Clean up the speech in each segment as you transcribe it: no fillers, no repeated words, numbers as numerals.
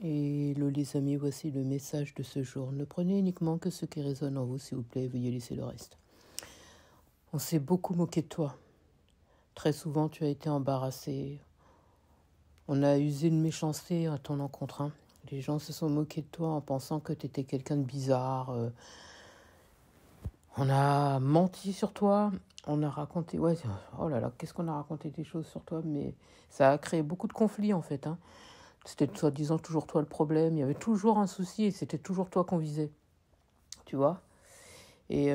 Et les amis, voici le message de ce jour. Ne prenez uniquement que ce qui résonne en vous, s'il vous plaît, veuillez laisser le reste. On s'est beaucoup moqué de toi. Très souvent, tu as été embarrassé. On a usé de méchanceté à ton encontre. Les gens se sont moqués de toi en pensant que tu étais quelqu'un de bizarre. On a menti sur toi. On a raconté... Ouais, oh là là, qu'est-ce qu'on a raconté des choses sur toi. Mais ça a créé beaucoup de conflits, en fait. C'était soi-disant toujours toi le problème. Il y avait toujours un souci et c'était toujours toi qu'on visait. Tu vois ? Et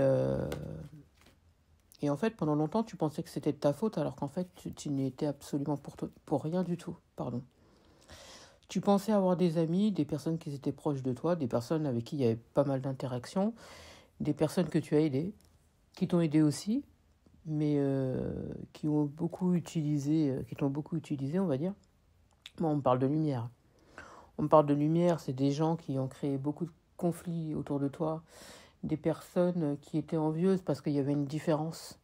en fait, pendant longtemps, tu pensais que c'était de ta faute, alors qu'en fait, tu n'y étais absolument pour rien du tout. Pardon. Tu pensais avoir des amis, des personnes qui étaient proches de toi, des personnes avec qui il y avait pas mal d'interactions, des personnes que tu as aidées, qui t'ont aidé aussi, mais qui t'ont beaucoup utilisé, on va dire. Bon, on parle de lumière. On parle de lumière, c'est des gens qui ont créé beaucoup de conflits autour de toi, des personnes qui étaient envieuses parce qu'il y avait une différence.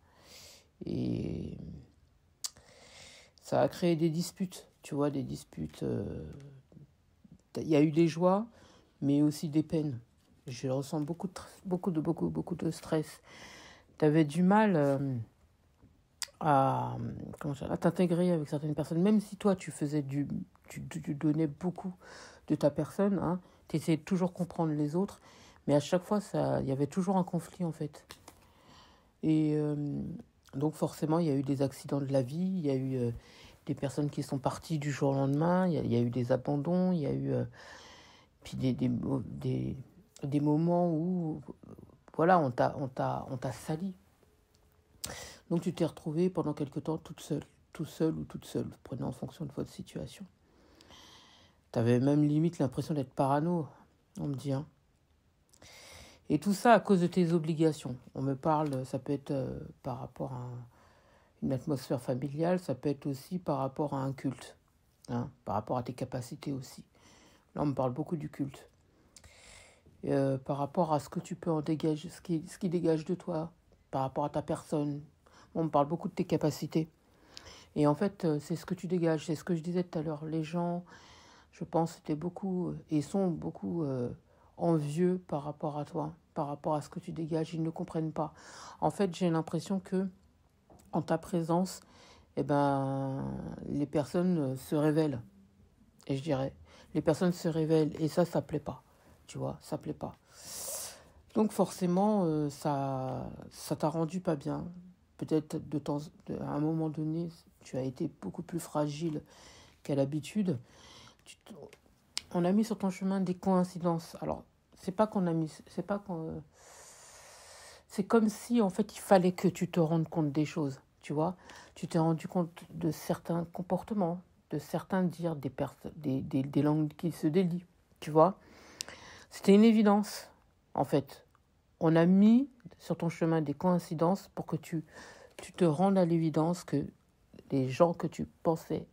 Et ça a créé des disputes, tu vois, des disputes. Il y a eu des joies, mais aussi des peines. Je ressens beaucoup de stress. Tu avais du mal à t'intégrer avec certaines personnes, même si toi, tu donnais beaucoup de ta personne, tu essayais de toujours comprendre les autres, mais à chaque fois, il y avait toujours un conflit, en fait. Et donc, forcément, il y a eu des accidents de la vie, il y a eu des personnes qui sont parties du jour au lendemain, il y a eu des abandons, il y a eu puis des moments où voilà, on t'a sali. Donc tu t'es retrouvée pendant quelque temps toute seule, tout seul ou toute seule, prenez en fonction de votre situation. Tu avais même limite l'impression d'être parano, on me dit. Et tout ça à cause de tes obligations. On me parle, ça peut être par rapport à une atmosphère familiale, ça peut être aussi par rapport à un culte, par rapport à tes capacités aussi. Là, on me parle beaucoup du culte. Par rapport à ce que tu peux en dégager, ce qui dégage de toi, par rapport à ta personne. On me parle beaucoup de tes capacités. Et en fait, c'est ce que tu dégages. C'est ce que je disais tout à l'heure. Les gens, je pense, étaient beaucoup et sont beaucoup envieux par rapport à toi, par rapport à ce que tu dégages. Ils ne comprennent pas. En fait, j'ai l'impression que en ta présence, les personnes se révèlent. Et je dirais, les personnes se révèlent. Et ça plaît pas. Tu vois, ça plaît pas. Donc forcément, ça t'a rendu pas bien. Peut-être à un moment donné, tu as été beaucoup plus fragile qu'à l'habitude. On a mis sur ton chemin des coïncidences. Alors, c'est comme si en fait il fallait que tu te rendes compte des choses. Tu vois, tu t'es rendu compte de certains comportements, de certains dires, des langues qui se délient. Tu vois, c'était une évidence en fait. On a mis sur ton chemin des coïncidences pour que tu te rendes à l'évidence que les gens que tu pensais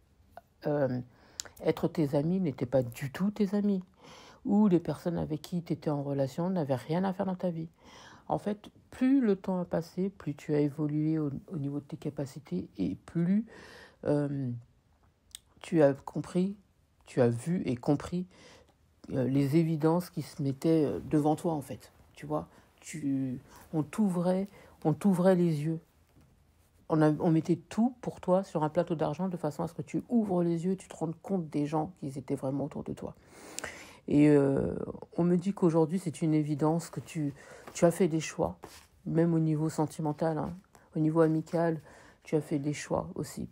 être tes amis n'étaient pas du tout tes amis. Ou les personnes avec qui tu étais en relation n'avaient rien à faire dans ta vie. En fait, plus le temps a passé, plus tu as évolué au niveau de tes capacités et plus tu as compris, tu as vu et compris les évidences qui se mettaient devant toi en fait. Tu vois, on t'ouvrait les yeux. On mettait tout pour toi sur un plateau d'argent de façon à ce que tu ouvres les yeux et tu te rendes compte des gens qui étaient vraiment autour de toi. Et on me dit qu'aujourd'hui, c'est une évidence que tu as fait des choix, même au niveau sentimental, au niveau amical, tu as fait des choix aussi.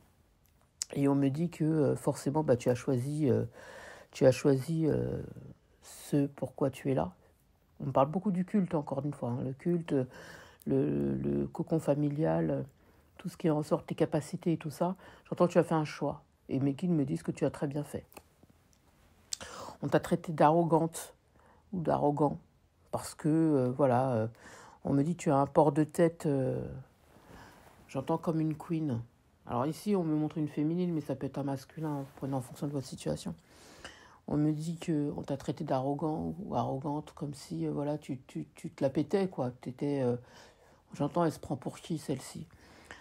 Et on me dit que forcément, tu as choisi ce pourquoi tu es là. On parle beaucoup du culte, encore une fois. Le culte, le cocon familial, tout ce qui en ressort, tes capacités et tout ça. J'entends que tu as fait un choix. Et mes guides me disent que tu as très bien fait. On t'a traité d'arrogante ou d'arrogant. Parce que, on me dit que tu as un port de tête, j'entends comme une queen. Alors ici, on me montre une féminine, mais ça peut être un masculin, prenez en fonction de votre situation. On me dit qu'on t'a traité d'arrogant ou arrogante, comme si tu te la pétais, quoi. J'entends, elle se prend pour qui, celle-ci?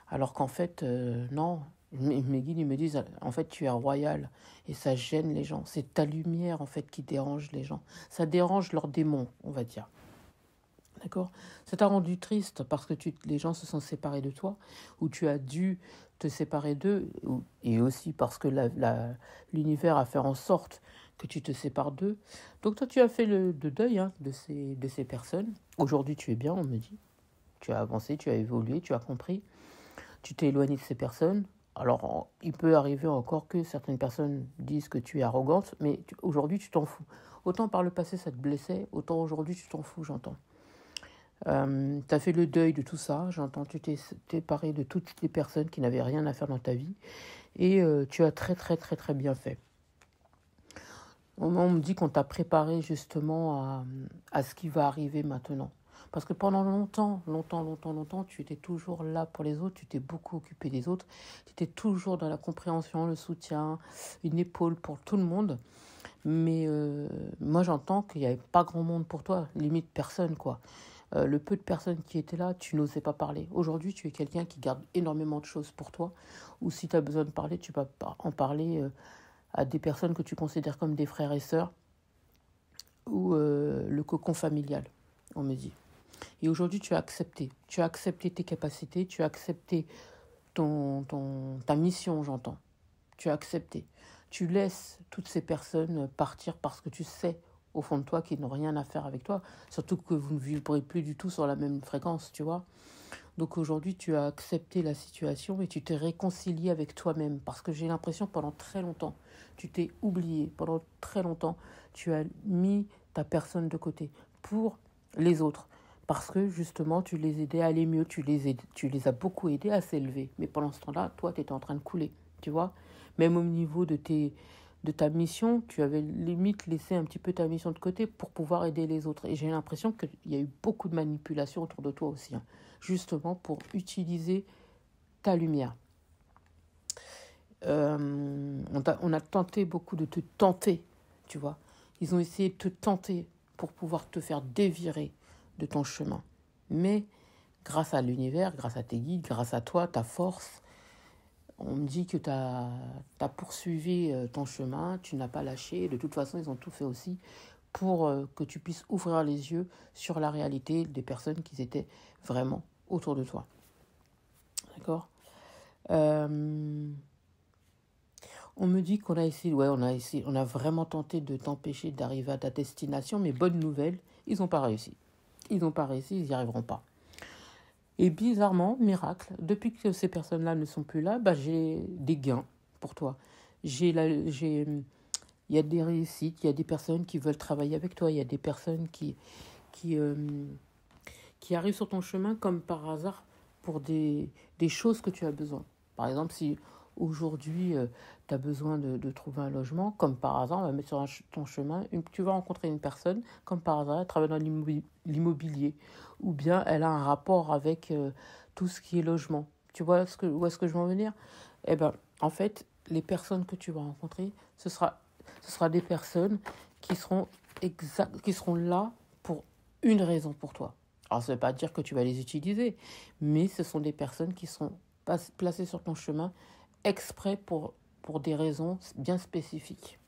Alors qu'en fait, non, Mes guides, ils me disent, en fait, tu es royal et ça gêne les gens. C'est ta lumière, en fait, qui dérange les gens. Ça dérange leurs démons, on va dire. D'accord? Ça t'a rendu triste parce que les gens se sont séparés de toi, ou tu as dû te séparer d'eux, et aussi parce que l'univers a fait en sorte que tu te sépares d'eux. Donc toi, tu as fait le deuil de ces personnes. Aujourd'hui, tu es bien, on me dit. Tu as avancé, tu as évolué, tu as compris. Tu t'es éloigné de ces personnes. Alors, il peut arriver encore que certaines personnes disent que tu es arrogante, mais aujourd'hui, tu t'en fous. Autant par le passé, ça te blessait, autant aujourd'hui, tu t'en fous, j'entends. Tu as fait le deuil de tout ça, j'entends, tu t'es séparé de toutes les personnes qui n'avaient rien à faire dans ta vie, et tu as très très très très bien fait. On me dit qu'on t'a préparé justement à ce qui va arriver maintenant. Parce que pendant longtemps, tu étais toujours là pour les autres, tu t'es beaucoup occupé des autres, tu étais toujours dans la compréhension, le soutien, une épaule pour tout le monde. Mais moi, j'entends qu'il n'y avait pas grand monde pour toi, limite personne, quoi. Le peu de personnes qui étaient là, tu n'osais pas parler. Aujourd'hui, tu es quelqu'un qui garde énormément de choses pour toi, ou si tu as besoin de parler, tu vas en parler à des personnes que tu considères comme des frères et sœurs, ou le cocon familial, on me dit. Et aujourd'hui, tu as accepté tes capacités, tu as accepté ta mission, j'entends. Tu as accepté. Tu laisses toutes ces personnes partir parce que tu sais au fond de toi qu'ils n'ont rien à faire avec toi. Surtout que vous ne vibrez plus du tout sur la même fréquence, tu vois. Donc aujourd'hui, tu as accepté la situation et tu t'es réconcilié avec toi-même. Parce que j'ai l'impression pendant très longtemps, tu t'es oublié. Pendant très longtemps, tu as mis ta personne de côté pour les autres. Parce que justement, tu les aidais à aller mieux. Tu les as beaucoup aidés à s'élever. Mais pendant ce temps-là, toi, tu étais en train de couler, tu vois. Même au niveau de ta mission, tu avais limite laissé un petit peu ta mission de côté pour pouvoir aider les autres. Et j'ai l'impression qu'il y a eu beaucoup de manipulation autour de toi aussi, justement pour utiliser ta lumière. On a tenté beaucoup de te tenter, tu vois. Ils ont essayé de te tenter pour pouvoir te faire dévirer de ton chemin. Mais grâce à l'univers, grâce à tes guides, grâce à toi, ta force, on me dit que tu as poursuivi ton chemin, tu n'as pas lâché. De toute façon, ils ont tout fait aussi pour que tu puisses ouvrir les yeux sur la réalité des personnes qui étaient vraiment autour de toi. D'accord ? On me dit qu'on a essayé, on a vraiment tenté de t'empêcher d'arriver à ta destination, mais bonne nouvelle, ils n'ont pas réussi. Ils n'y arriveront pas. Et bizarrement, miracle, depuis que ces personnes-là ne sont plus là, j'ai des gains pour toi. Il y a des réussites, il y a des personnes qui veulent travailler avec toi, il y a des personnes qui arrivent sur ton chemin comme par hasard pour des choses que tu as besoin. Par exemple, si aujourd'hui tu as besoin de trouver un logement, comme par hasard, on va mettre sur ton chemin, tu vas rencontrer une personne, comme par hasard, elle travaille dans l'immobilier, ou bien elle a un rapport avec tout ce qui est logement. Tu vois où est-ce que je veux en venir ? Eh bien, en fait, les personnes que tu vas rencontrer, ce sera des personnes qui seront là pour une raison pour toi. Alors, ça ne veut pas dire que tu vas les utiliser, mais ce sont des personnes qui seront placées sur ton chemin exprès pour des raisons bien spécifiques.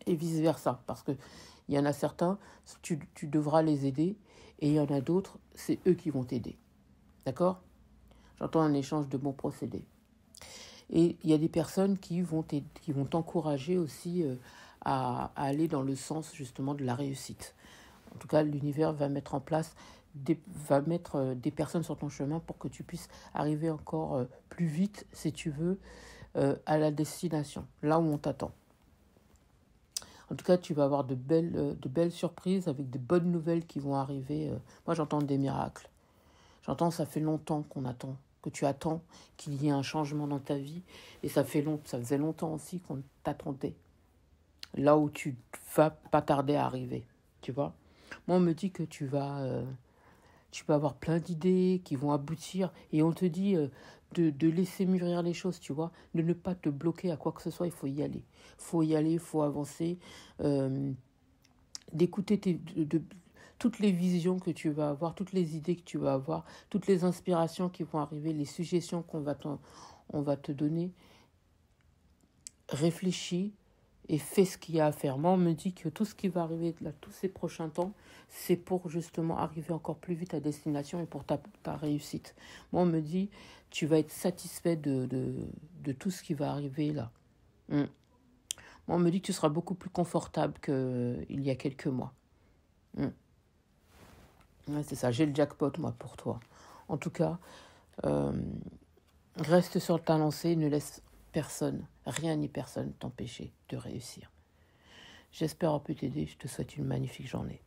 Et vice-versa, parce qu'il y en a certains, tu devras les aider, et il y en a d'autres, c'est eux qui vont t'aider. D'accord ? J'entends un échange de bons procédés. Et il y a des personnes qui vont t'encourager aussi à aller dans le sens justement de la réussite. En tout cas, l'univers va mettre en place des personnes sur ton chemin pour que tu puisses arriver encore plus vite, si tu veux, à la destination, là où on t'attend. En tout cas, tu vas avoir de belles surprises avec de bonnes nouvelles qui vont arriver. Moi, j'entends des miracles. J'entends, ça fait longtemps qu'on attend, que tu attends qu'il y ait un changement dans ta vie. Et ça faisait longtemps aussi qu'on t'attendait. Là où tu vas pas tarder à arriver, tu vois. Moi, on me dit que tu vas avoir plein d'idées qui vont aboutir. Et on te dit de laisser mûrir les choses, tu vois. De ne pas te bloquer à quoi que ce soit, il faut y aller. Il faut avancer. D'écouter toutes les visions que tu vas avoir, toutes les idées que tu vas avoir, toutes les inspirations qui vont arriver, les suggestions qu'on va on va te donner. Réfléchis et fais ce qu'il y a à faire. Moi, on me dit que tout ce qui va arriver là, tous ces prochains temps, c'est pour justement arriver encore plus vite à destination et pour ta réussite. Moi, on me dit, tu vas être satisfait de tout ce qui va arriver là. Moi, on me dit que tu seras beaucoup plus confortable qu'il y a quelques mois. Ouais, c'est ça, j'ai le jackpot, moi, pour toi. En tout cas, reste sur ta lancée, ne laisse personne, rien ni personne t'empêcher de réussir. J'espère avoir pu t'aider, je te souhaite une magnifique journée.